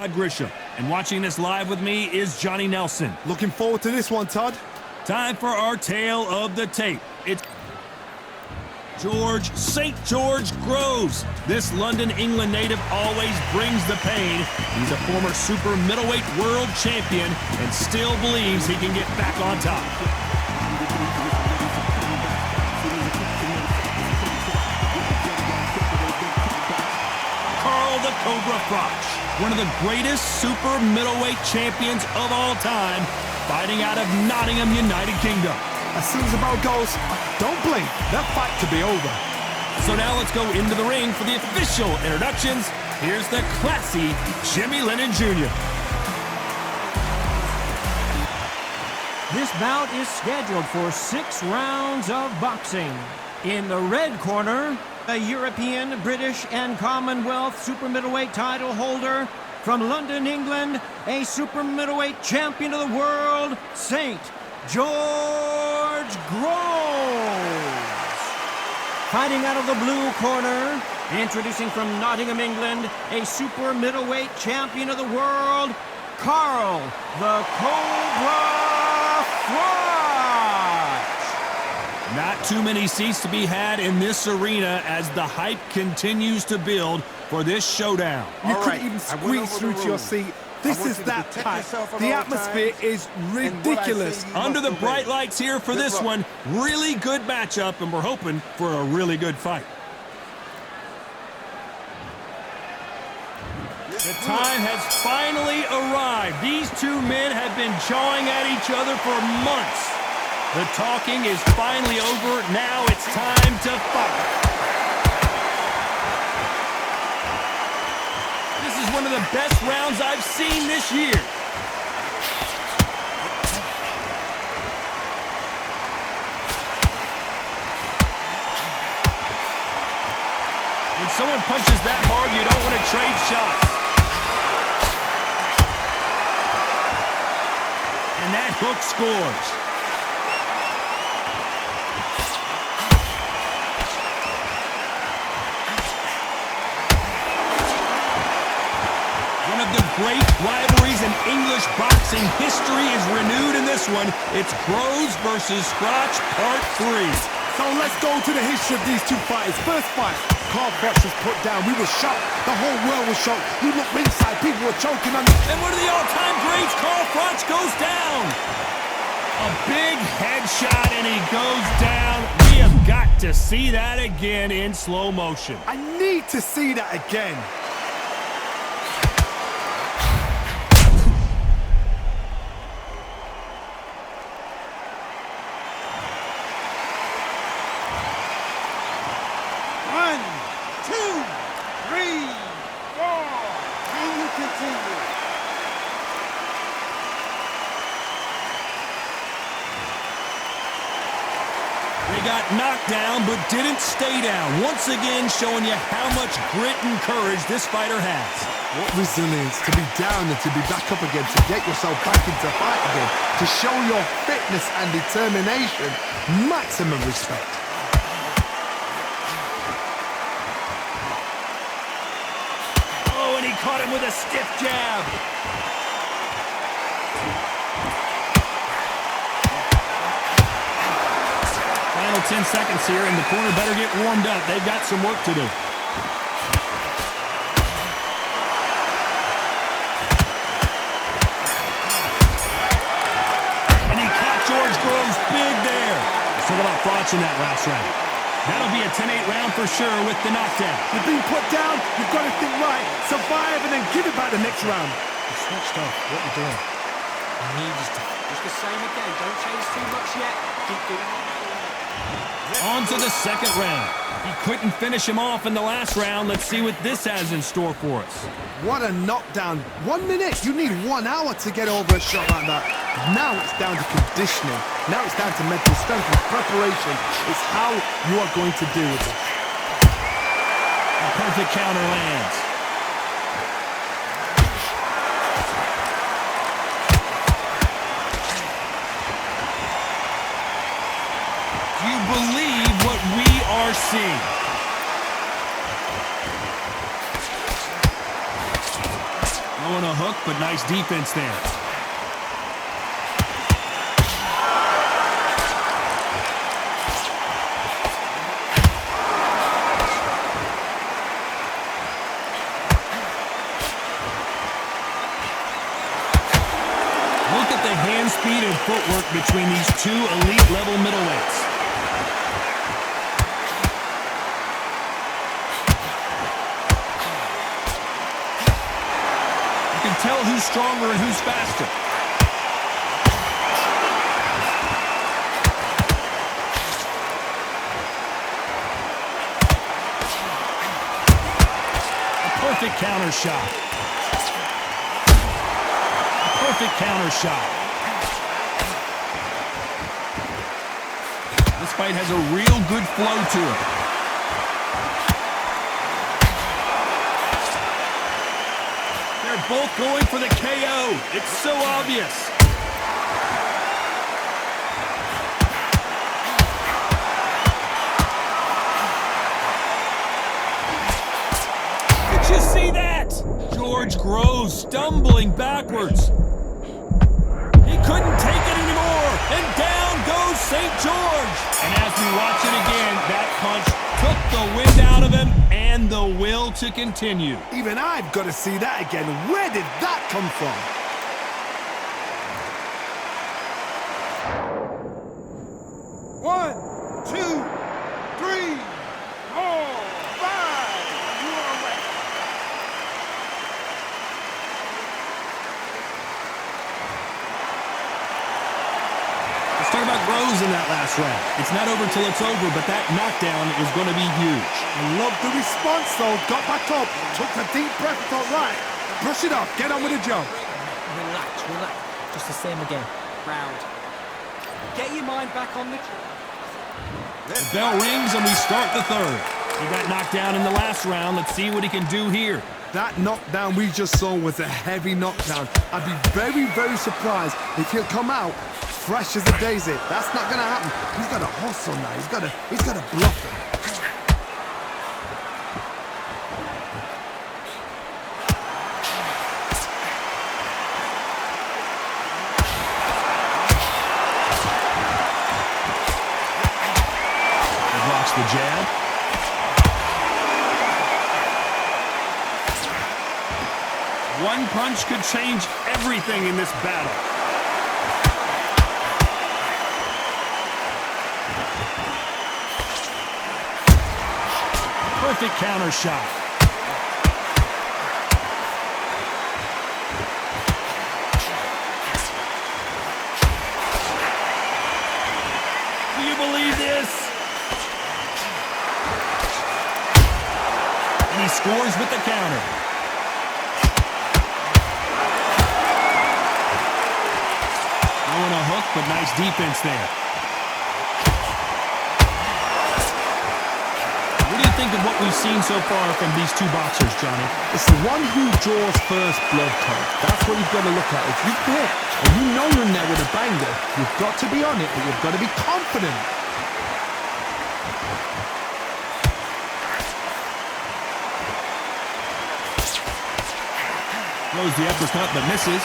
Grisham, and watching this live with me is Johnny Nelson. Looking forward to this one, Todd. Time for our tale of the tape. It's St. George Groves. This London, England native always brings the pain. He's a former super middleweight world champion and still believes he can get back on top. Carl the Cobra Froch, one of the greatest super middleweight champions of all time, fighting out of Nottingham, United Kingdom. As soon as the bell goes, don't blink. That fight could be over. So now let's go into the ring for the official introductions. Here's the classy Jimmy Lennon Jr. This bout is scheduled for 6 rounds of boxing. In the red corner, a European, British, and Commonwealth super middleweight title holder from London, England, a super middleweight champion of the world, St. George Groves. Fighting out of the blue corner, introducing from Nottingham, England, a super middleweight champion of the world, Carl the Cobra Froch. Not too many seats to be had in this arena as the hype continues to build for this showdown. You couldn't even squeeze through to your seat. This is that tight. The atmosphere is ridiculous. Under the bright lights here for this one, really good matchup, and we're hoping for a really good fight. The time has finally arrived. These two men have been jawing at each other for months. The talking is finally over. Now it's time to fight. This is one of the best rounds I've seen this year. When someone punches that hard, you don't want to trade shots. And that hook scores. One of the great rivalries in English boxing history is renewed in this one. It's Groves versus Froch, Part 3. So let's go to the history of these two fighters. First fight, Carl Froch was put down. We were shocked. The whole world was shocked. We looked ringside. People were choking on. And one of the all-time greats, Carl Froch, goes down. A big headshot, and he goes down. We have got to see that again in slow motion. I need to see that again. They got knocked down, but didn't stay down. Once again, showing you how much grit and courage this fighter has. What resilience to be down and to be back up again, to get yourself back into fight again, to show your fitness and determination. Maximum respect. Oh, and he caught him with a stiff jab. Final 10 seconds here, and the corner better get warmed up. They've got some work to do. And he caught George Groves big there. Let's talk about Froch in that last round. That'll be a 10-8 round for sure with the knockdown. You're being put down, you've got to think right, survive, and then give it back the next round. You switched off. What are you doing? You need just the same again. Don't change too much yet. Keep doing it. On to the second round. He couldn't finish him off in the last round. Let's see what this has in store for us. What a knockdown. 1 minute. You need 1 hour to get over a shot like that. Now it's down to conditioning. Now it's down to mental strength and preparation. It's how you are going to deal with it. A perfect counter lands. Do you believe what we are seeing? a hook, but nice defense there. Look at the hand speed and footwork between these two elite-level middleweights. You can tell who's stronger and who's faster. A perfect counter shot. Perfect counter shot. This fight has a real good flow to it. They're both going for the KO. It's so obvious. Did you see that? George grows, stumbling backwards. Couldn't take it anymore, and down goes St. George. And as we watch it again, that punch took the wind out of him and the will to continue. Even I've got to see that again. Where did that come from? One, two, three, four, five. You are ready. Let's talk about Groves in that last round. It's not over till it's over, but that knockdown is going to be huge. I love the response, though. Got back up, took a deep breath, thought, right, brush it off, get on with the job. Relax, relax. Just the same again. Round. Get your mind back on the... The bell rings and we start the third. He got knocked down in the last round. Let's see what he can do here. That knockdown we just saw was a heavy knockdown. I'd be very, very surprised if he'll come out fresh as a daisy. That's not gonna happen. He's got to hustle now. He's got to bluff him. He blocks the jab. One punch could change everything in this battle. Perfect counter shot. Do you believe this? And he scores with the counter. Throwing a hook, but nice defense there. What do you think of what we've seen so far from these two boxers, Johnny? It's the one who draws first blood, Tom. That's what you've got to look at. If you hit and you know you're in there with a banger, you've got to be on it, but you've got to be confident. Throws the uppercut, but misses.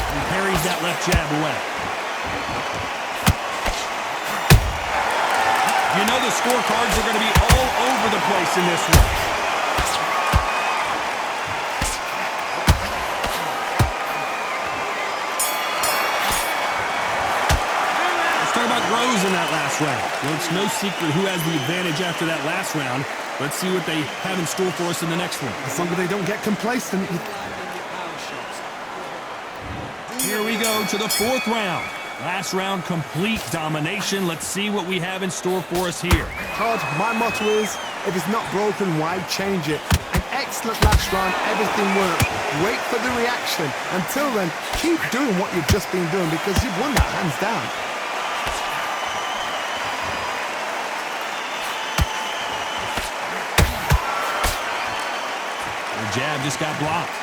And parries that left jab away. You know the scorecards are going to be all over the place in this one. Let's talk about Groves in that last round. Well, it's no secret who has the advantage after that last round. Let's see what they have in store for us in the next one. As long as they don't get complacent. Here we go to the fourth round. Last round, complete domination. Let's see what we have in store for us here. Todd, my motto is, if it's not broken, why change it? An excellent last round, everything worked. Wait for the reaction. Until then, keep doing what you've just been doing because you've won that hands down. The jab just got blocked.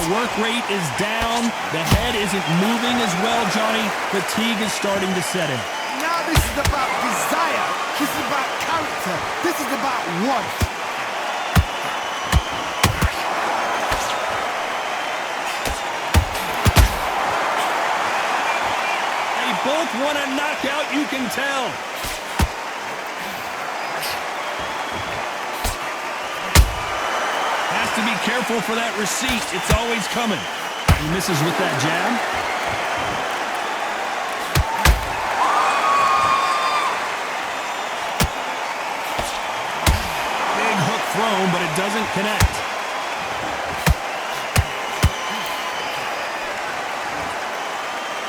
The work rate is down. The head isn't moving as well, Johnny. Fatigue is starting to set in. Now this is about desire. This is about character. This is about want. They both want a knockout, you can tell. Has to be careful for that receipt. It's always coming. He misses with that jab. Big hook thrown, but it doesn't connect.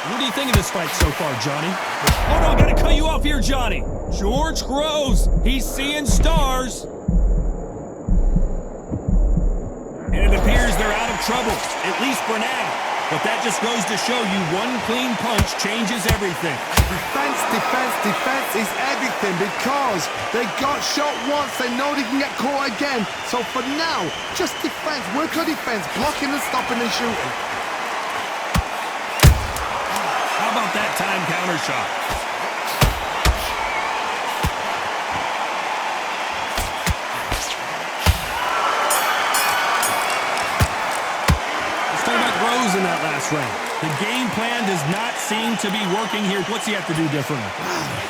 What do you think of this fight so far, Johnny? Oh no, gotta cut you off here, Johnny. George Groves, he's seeing stars. And it appears they're out of trouble, at least for now. But that just goes to show you one clean punch changes everything. Defense, defense, defense is everything because they got shot once, they know they can get caught again. So for now, just defense, work on defense, blocking and stopping and shooting. How about that time counter shot? Let's talk about Groves in that last round. The game plan does not seem to be working here. What's he have to do differently?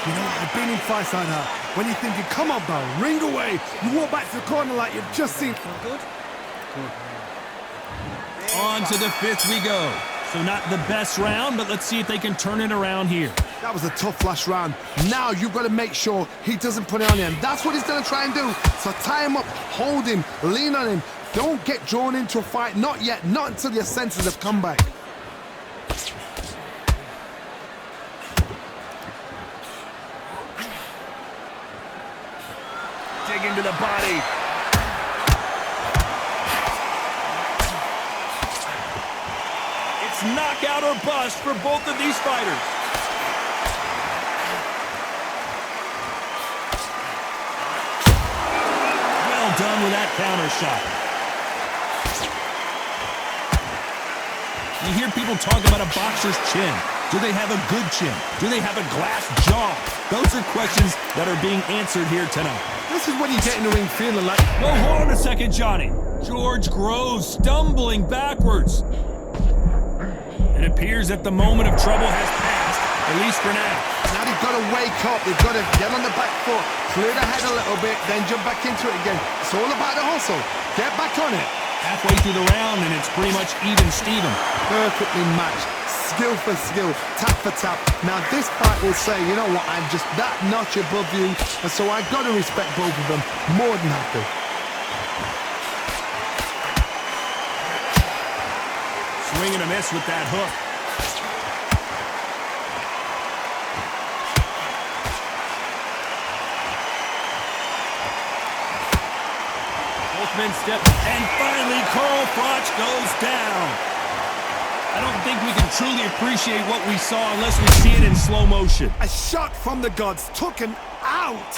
You know, I've been in fights like that. When you're thinking, come on, bro, ring away. You walk back to the corner like you've just seen. Good? On to the fifth we go. So not the best round, but let's see if they can turn it around here. That was a tough last round. Now you've got to make sure he doesn't put it on him. That's what he's going to try and do. So tie him up, hold him, lean on him. Don't get drawn into a fight. Not yet. Not until your senses have come back. Dig into the body. It's knockout or bust for both of these fighters. Well done with that counter shot. You hear people talk about a boxer's chin. Do they have a good chin? Do they have a glass jaw? Those are questions that are being answered here tonight. This is when you get in the ring feeling like... Oh, hold on a second, Johnny. George Groves stumbling backwards. It appears that the moment of trouble has passed, at least for now. Now they've got to wake up. They've got to get on the back foot, clear the head a little bit, then jump back into it again. It's all about the hustle. Get back on it. Halfway through the round, and it's pretty much even Steven. Perfectly matched. Skill for skill, tap for tap. Now this fight will say, you know what, I'm just that notch above you, and so I've got to respect both of them more than happy. Swing and a miss with that hook. Both men step, and finally Carl Froch goes down. I don't think we can truly appreciate what we saw unless we see it in slow motion. A shot from the gods took him out.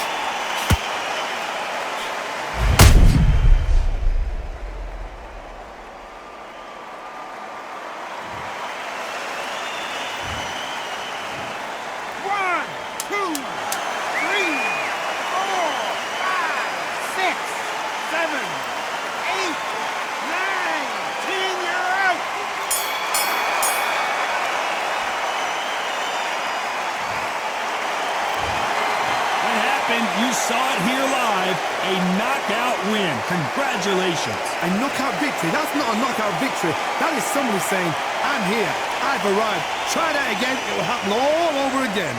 One, two, three, 4, 5, 6, 7, 8, 9, 10, you're out. You saw it here live, a knockout win. Congratulations. A knockout victory? That's not a knockout victory. That is somebody saying, I'm here, I've arrived. Try that again, it will happen all over again.